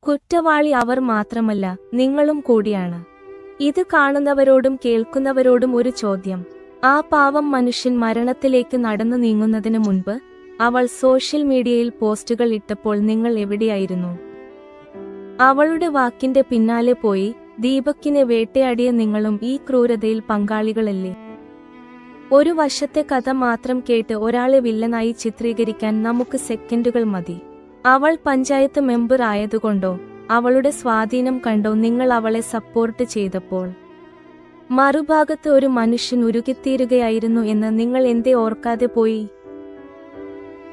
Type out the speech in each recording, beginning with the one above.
കുറ്റവാളി അവർ മാത്രമല്ല, നിങ്ങളും കൂടിയാണ്. ഇത് കാണുന്നവരോടും കേൾക്കുന്നവരോടും ഒരു ചോദ്യം. ആ പാവം മനുഷ്യൻ മരണത്തിലേക്ക് നടന്നു നീങ്ങുന്നതിന് മുൻപ് അവൾ സോഷ്യൽ മീഡിയയിൽ പോസ്റ്റുകൾ ഇട്ടപ്പോൾ നിങ്ങൾ എവിടെയായിരുന്നു? അവളുടെ വാക്കിന്റെ പിന്നാലെ പോയി ദീപക്കിനെ വേട്ടയാടിയ നിങ്ങളും ഈ ക്രൂരതയിൽ പങ്കാളികളല്ലേ? ഒരു വശത്തെ കഥ മാത്രം കേട്ട് ഒരാളെ വില്ലനായി ചിത്രീകരിക്കാൻ നമുക്ക് സെക്കൻഡുകൾ മതി. അവൾ പഞ്ചായത്ത് മെമ്പർ ആയതുകൊണ്ടോ അവളുടെ സ്വാധീനം കണ്ടോ നിങ്ങൾ അവളെ സപ്പോർട്ട് ചെയ്തപ്പോൾ മറുഭാഗത്ത് ഒരു മനുഷ്യൻ ഉരുകിത്തീരുകയായിരുന്നു എന്ന് നിങ്ങൾ എന്തേ ഓർക്കാതെ പോയി?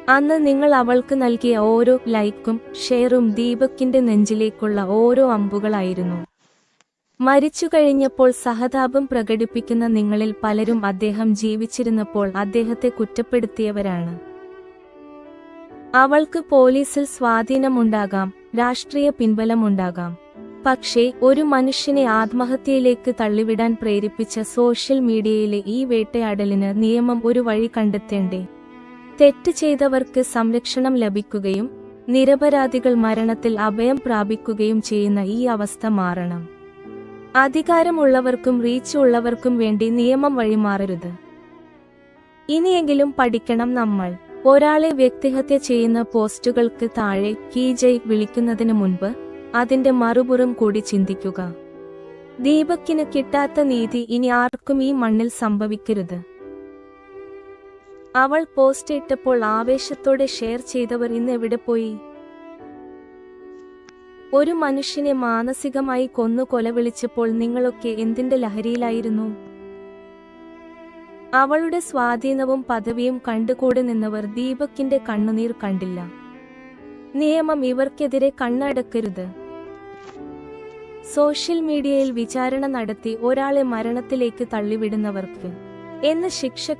അന്ന് നിങ്ങൾ അവൾക്ക് നൽകിയ ഓരോ ലൈക്കും ഷെയറും ദീപക്കിന്റെ നെഞ്ചിലേക്കുള്ള ഓരോ അമ്പുകളായിരുന്നു. മരിച്ചു കഴിഞ്ഞപ്പോൾ സഹതാപം പ്രകടിപ്പിക്കുന്ന നിങ്ങളിൽ പലരും അദ്ദേഹം ജീവിച്ചിരുന്നപ്പോൾ അദ്ദേഹത്തെ കുറ്റപ്പെടുത്തിയവരാണ്. അവൾക്ക് പോലീസിൽ സ്വാധീനമുണ്ടാകാം, രാഷ്ട്രീയ പിൻബലമുണ്ടാകാം. പക്ഷേ ഒരു മനുഷ്യനെ ആത്മഹത്യയിലേക്ക് തള്ളിവിടാൻ പ്രേരിപ്പിച്ച സോഷ്യൽ മീഡിയയിലെ ഈ വേട്ടയാടലിന് നിയമം ഒരു വഴി കണ്ടെത്തേണ്ടേ? തെറ്റ് ചെയ്തവർക്ക് സംരക്ഷണം ലഭിക്കുകയും നിരപരാധികൾ മരണത്തിൽ അഭയം പ്രാപിക്കുകയും ചെയ്യുന്ന ഈ അവസ്ഥ മാറണം. അധികാരമുള്ളവർക്കും റീച്ച് ഉള്ളവർക്കും വേണ്ടി നിയമം വഴിമാറരുത്. ഇനിയെങ്കിലും പഠിക്കണം നമ്മൾ. ഒരാളെ വ്യക്തിഹത്യ ചെയ്യുന്ന പോസ്റ്റുകൾക്ക് താഴെ കീജയ് വിളിക്കുന്നതിന് മുൻപ് അതിന്റെ മറുപുറം കൂടി ചിന്തിക്കുക. ദീപക്കിന് കിട്ടാത്ത നീതി ഇനി ആർക്കും ഈ മണ്ണിൽ സംഭവിക്കരുത്. അവൾ പോസ്റ്റ് ഇട്ടപ്പോൾ ആവേശത്തോടെ ഷെയർ ചെയ്തവർ ഇന്ന് എവിടെ പോയി? ഒരു മനുഷ്യനെ മാനസികമായി കൊന്നു കൊലവിളിച്ചപ്പോൾ നിങ്ങളൊക്കെ എന്തിന്റെ ലഹരിയിലായിരുന്നു? അവളുടെ സ്വാധീനവും പദവിയും കണ്ടുകൂടെ നിന്നവർ ദീപക്കിന്റെ കണ്ണുനീർ കണ്ടില്ല. നിയമം ഇവർക്കെതിരെ കണ്ണടക്കരുത്. സോഷ്യൽ മീഡിയയിൽ വിചാരണ നടത്തി ഒരാളെ മരണത്തിലേക്ക് തള്ളിവിടുന്നവർക്ക് എന്ന് ശിക്ഷ